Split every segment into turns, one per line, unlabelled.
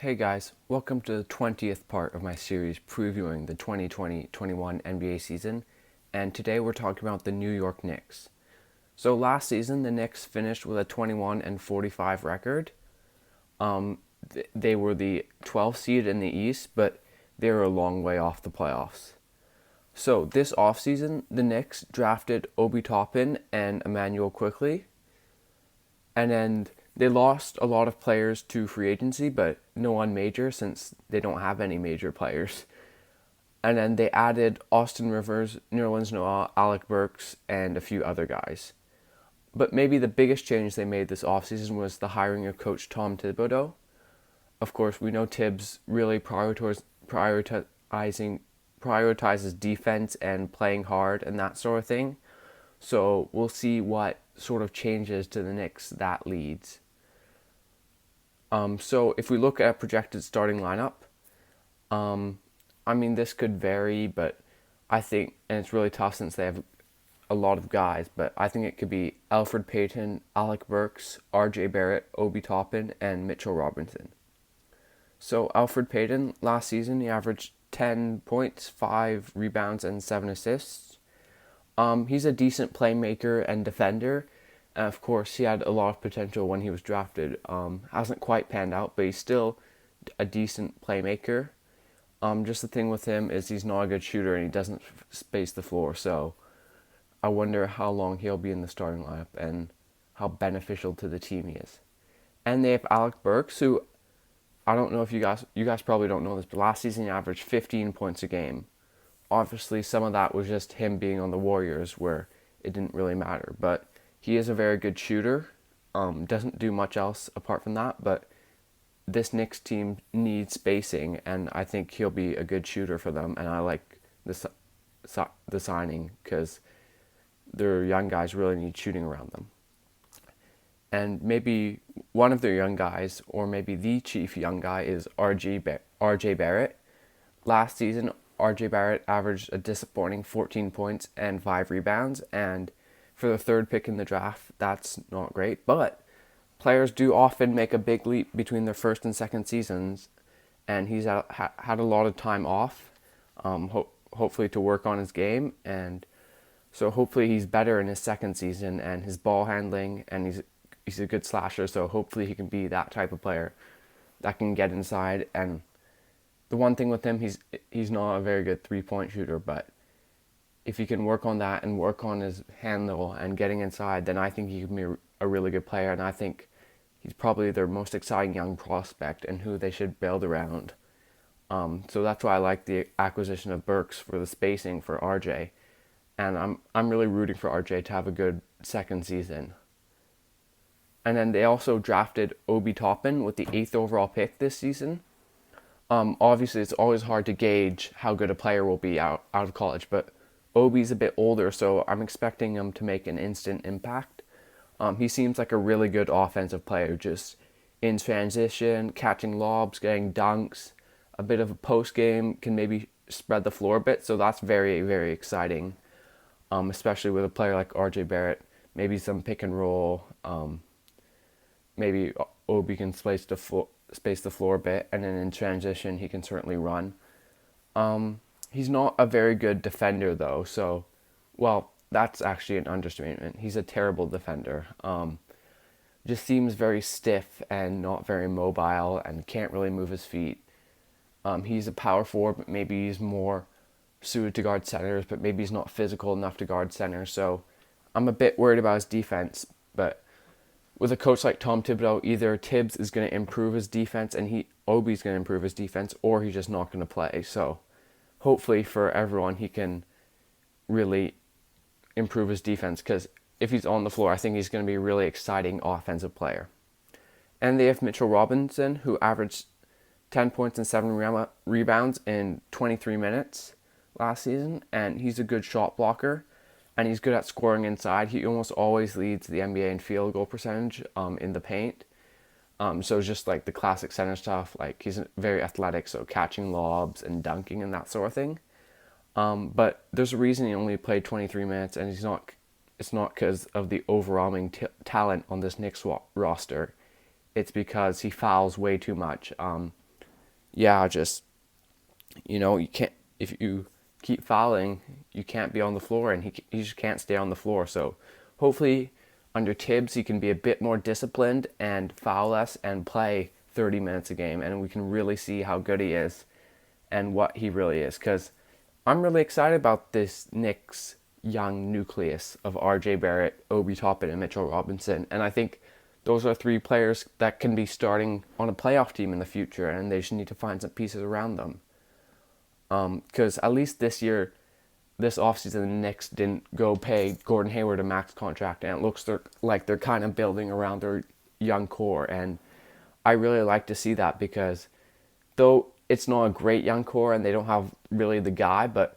Hey guys, welcome to the 20th part of my series previewing the 2020-21 NBA season, and today we're talking about the New York Knicks. So last season, the Knicks finished with a 21-45 record. They were the 12th seed in the East, but they were a long way off the playoffs. So this offseason, the Knicks drafted Obi Toppin and Emmanuel Quickly, and then they lost a lot of players to free agency, but no one major since they don't have any major players. And then they added Austin Rivers, Nerlens Noel, Alec Burks, and a few other guys. But maybe the biggest change they made this offseason was the hiring of coach Tom Thibodeau. Of course, we know Tibbs really prioritizes defense and playing hard and that sort of thing. So we'll see what sort of changes to the Knicks that leads. So if we look at projected starting lineup, this could vary, but I think, and it's really tough since they have a lot of guys, but I think it could be Alfred Payton, Alec Burks, R.J. Barrett, Obi Toppin, and Mitchell Robinson. So Alfred Payton, last season, he averaged 10 points, 5 rebounds, and 7 assists. He's a decent playmaker and defender. And of course, he had a lot of potential when he was drafted. Hasn't quite panned out, but he's still a decent playmaker. Just the thing with him is he's not a good shooter and he doesn't space the floor. So I wonder how long he'll be in the starting lineup and how beneficial to the team he is. And they have Alec Burks, who I don't know if you guys probably don't know this, but last season he averaged 15 points a game. Obviously, some of that was just him being on the Warriors where it didn't really matter. But he is a very good shooter. Doesn't do much else apart from that. But this Knicks team needs spacing, and I think he'll be a good shooter for them. And I like the signing because their young guys really need shooting around them. And maybe one of their young guys, or maybe the chief young guy, is R.J. Barrett. Last season, R.J. Barrett averaged a disappointing 14 points and 5 rebounds, and for the third pick in the draft, that's not great. But players do often make a big leap between their first and second seasons, and he's had a lot of time off, hopefully to work on his game, and so hopefully he's better in his second season, and his ball handling, and he's a good slasher, so hopefully he can be that type of player that can get inside. And the one thing with him, he's not a very good 3-point shooter, but if he can work on that and work on his handle and getting inside, then I think he can be a really good player, and I think he's probably their most exciting young prospect and who they should build around. So that's why I like the acquisition of Burks for the spacing for RJ, and I'm really rooting for RJ to have a good second season. And then they also drafted Obi Toppin with the 8th overall pick this season. Obviously, it's always hard to gauge how good a player will be out of college, but Obi's a bit older, so I'm expecting him to make an instant impact. He seems like a really good offensive player, just in transition, catching lobs, getting dunks, a bit of a post game, can maybe spread the floor a bit, so that's very, very exciting, especially with a player like RJ Barrett. Maybe some pick and roll, maybe Obi can space the floor a bit, and then in transition he can certainly run. He's not a very good defender though, so, well, that's actually an understatement. He's a terrible defender. Just seems very stiff and not very mobile and can't really move his feet. He's a power forward, but maybe he's more suited to guard centers, but maybe he's not physical enough to guard centers, so I'm a bit worried about his defense. But with a coach like Tom Thibodeau, either Tibbs is going to improve his defense and Obi's going to improve his defense, or he's just not going to play. So hopefully for everyone, he can really improve his defense, because if he's on the floor, I think he's going to be a really exciting offensive player. And they have Mitchell Robinson, who averaged 10 points and 7 rebounds in 23 minutes last season, and he's a good shot blocker, and he's good at scoring inside. He almost always leads the NBA in field goal percentage in the paint. So it's just like the classic center stuff. Like, he's very athletic, so catching lobs and dunking and that sort of thing. But there's a reason he only played 23 minutes, and it's not because of the overwhelming talent on this Knicks roster. It's because he fouls way too much. yeah, just, you can't, if you keep fouling, you can't be on the floor, and he just can't stay on the floor. So hopefully under Tibbs, he can be a bit more disciplined and foul less and play 30 minutes a game, and we can really see how good he is and what he really is. Because I'm really excited about this Knicks young nucleus of R.J. Barrett, Obi Toppin, and Mitchell Robinson, and I think those are three players that can be starting on a playoff team in the future, and they just need to find some pieces around them. Because at least this year, this offseason, the Knicks didn't go pay Gordon Hayward a max contract, and it looks like they're kind of building around their young core, and I really like to see that because though it's not a great young core and they don't have really the guy, but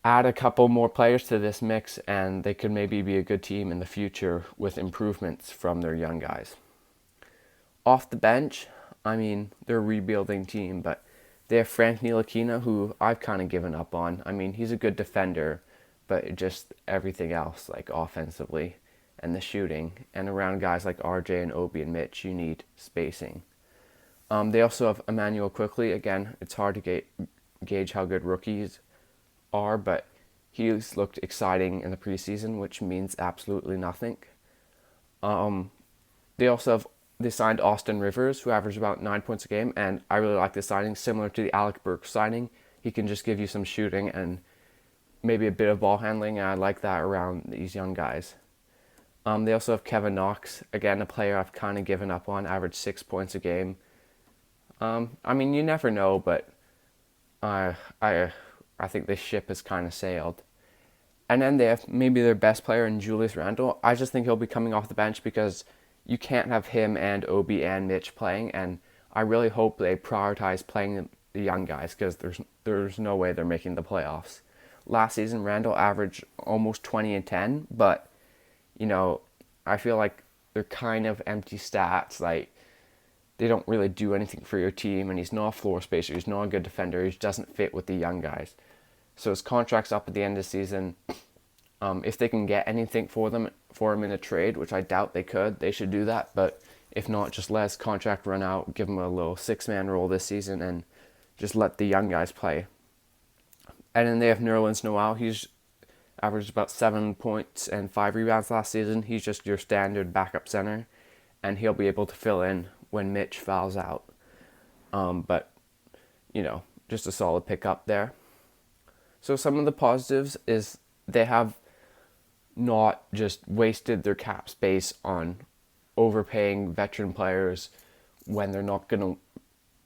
add a couple more players to this mix and they could maybe be a good team in the future with improvements from their young guys. Off the bench, I mean, they're a rebuilding team, but they have Frank Ntilikina, who I've kind of given up on. I mean, he's a good defender, but just everything else, like offensively and the shooting, and around guys like RJ and Obi and Mitch, you need spacing. They also have Emmanuel Quickly. Again, it's hard to gauge how good rookies are, but he's looked exciting in the preseason, which means absolutely nothing. Um, they signed Austin Rivers, who averaged about 9 points a game, and I really like this signing. Similar to the Alec Burks signing, he can just give you some shooting and maybe a bit of ball handling, and I like that around these young guys. They also have Kevin Knox, again a player I've kind of given up on, averaged 6 points a game. I mean, you never know, but I I think this ship has kind of sailed. And then they have maybe their best player in Julius Randle. I just think he'll be coming off the bench because you can't have him and Obi and Mitch playing, and I really hope they prioritize playing the young guys because there's no way they're making the playoffs. Last season, Randle averaged almost 20 and 10, but I feel like they're kind of empty stats. Like they don't really do anything for your team, and he's not a floor spacer. He's not a good defender. He just doesn't fit with the young guys. So his contract's up at the end of the season. If they can get anything for him in a trade, which I doubt they could, they should do that. But if not, just let his contract run out, give him a little six-man role this season, and just let the young guys play. And then they have Nerlens Noel. He's averaged about 7 points and 5 rebounds last season. He's just your standard backup center, and he'll be able to fill in when Mitch fouls out. But just a solid pickup there. So some of the positives is they have not just wasted their cap space on overpaying veteran players when they're not going to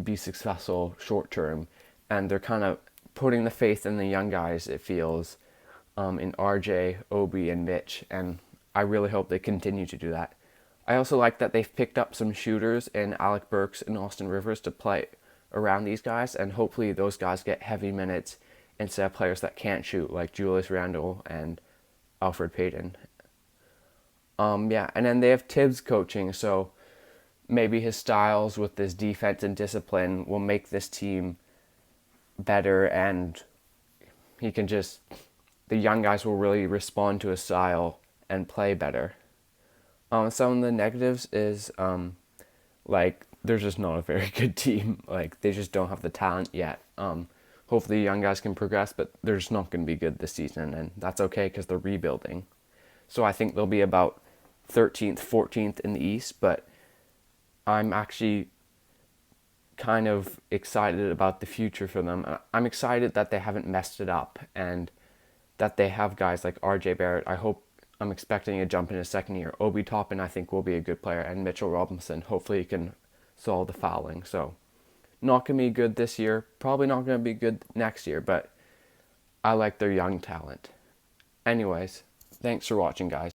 be successful short term, and they're kind of putting the faith in the young guys, it feels, in RJ, Obi, and Mitch, and I really hope they continue to do that. I also like that they've picked up some shooters in Alec Burks and Austin Rivers to play around these guys, and hopefully those guys get heavy minutes instead of players that can't shoot, like Julius Randle and Alfred Payton. And then they have Tibbs coaching, so maybe his styles with this defense and discipline will make this team better, and the young guys will really respond to his style and play better. Some of the negatives is, they're just not a very good team. Like, they just don't have the talent yet. Hopefully the young guys can progress, but they're just not going to be good this season, and that's okay because they're rebuilding. So I think they'll be about 13th, 14th in the East, but I'm actually kind of excited about the future for them. I'm excited that they haven't messed it up and that they have guys like RJ Barrett. I'm expecting a jump in his second year. Obi Toppin, I think, will be a good player, and Mitchell Robinson, hopefully he can solve the fouling. So not going to be good this year, probably not going to be good next year, but I like their young talent. Anyways, thanks for watching, guys.